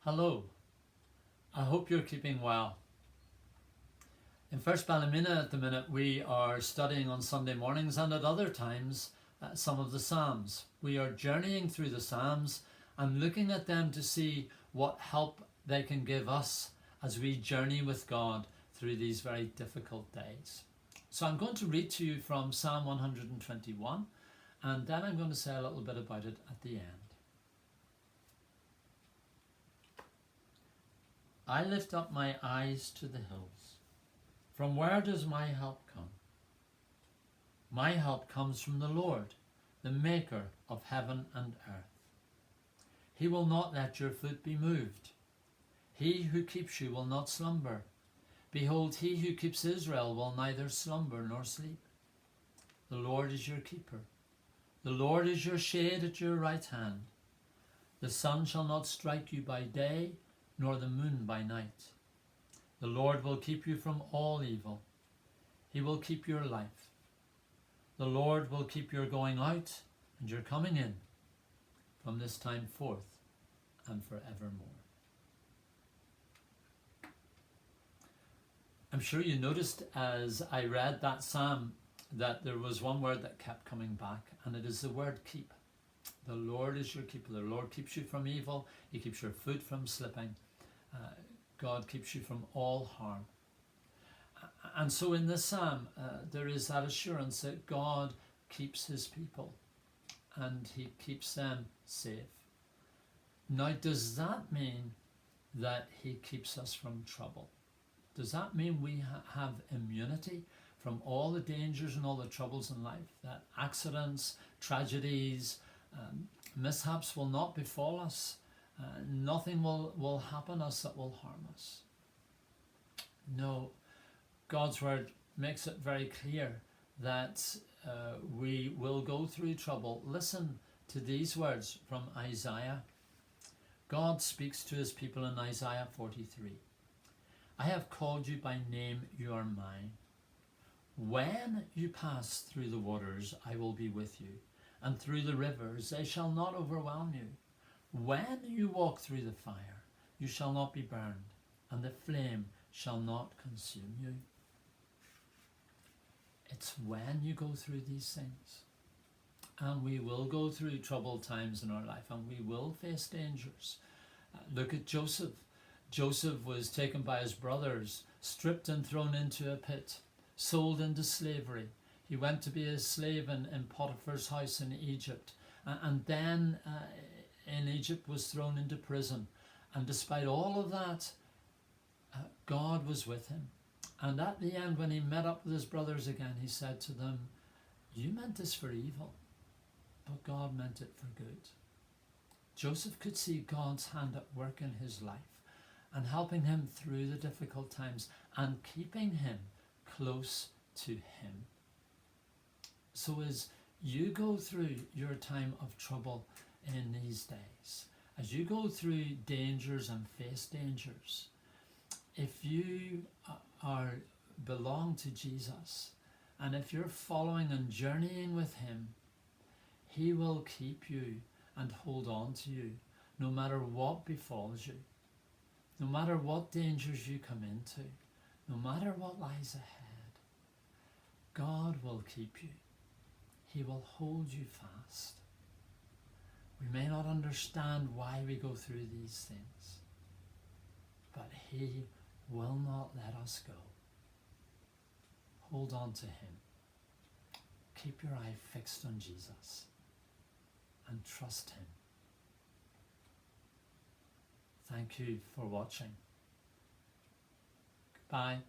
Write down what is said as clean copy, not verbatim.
Hello, I hope you're keeping well. In First Ballymena at the minute we are studying on Sunday mornings and at other times some of the Psalms. We are journeying through the Psalms and looking at them to see what help they can give us as we journey with God through these very difficult days. So I'm going to read to you from Psalm 121 and then I'm going to say a little bit about it at the end. I lift up my eyes to the hills. From where does my help come? My help comes from the Lord, the maker of heaven and earth. He will not let your foot be moved. He who keeps you will not slumber. Behold, he who keeps Israel will neither slumber nor sleep. The Lord is your keeper. The Lord is your shade at your right hand. The sun shall not strike you by day, nor the moon by night. The Lord will keep you from all evil. He will keep your life. The Lord will keep your going out and your coming in from this time forth and forevermore. I'm sure you noticed as I read that psalm that there was one word that kept coming back, and it is the word keep. The Lord is your keeper. The Lord keeps you from evil. He keeps your foot from slipping. God keeps you from all harm. And so in this psalm, there is that assurance that God keeps his people and he keeps them safe. Now, does that mean that he keeps us from trouble? Does that mean we have immunity from all the dangers and all the troubles in life? That accidents, tragedies, mishaps will not befall us? Nothing will happen us that will harm us? No, God's word makes it very clear that we will go through trouble. Listen to these words from Isaiah. God speaks to his people in Isaiah 43. I have called you by name, you are mine. When you pass through the waters, I will be with you, and through the rivers, they shall not overwhelm you. When you walk through the fire, you shall not be burned, and the flame shall not consume you. It's when you go through these things, and we will go through troubled times in our life, and we will face dangers. Look at Joseph. Joseph was taken by his brothers, stripped and thrown into a pit, sold into slavery. He went to be a slave in Potiphar's house in Egypt, and then in Egypt was thrown into prison. And despite all of that, God was with him. And at the end, when he met up with his brothers again, he said to them, you meant this for evil, but God meant it for good. Joseph could see God's hand at work in his life and helping him through the difficult times and keeping him close to him. So as you go through your time of trouble in these days, as you go through dangers and face dangers, if you belong to Jesus, and if you're following and journeying with him, he will keep you and hold on to you no matter what befalls you, no matter what dangers you come into, no matter what lies ahead. God will keep you. He will hold you fast. We may not understand why we go through these things, but he will not let us go. Hold on to him. Keep your eye fixed on Jesus and trust him. Thank you for watching. Goodbye.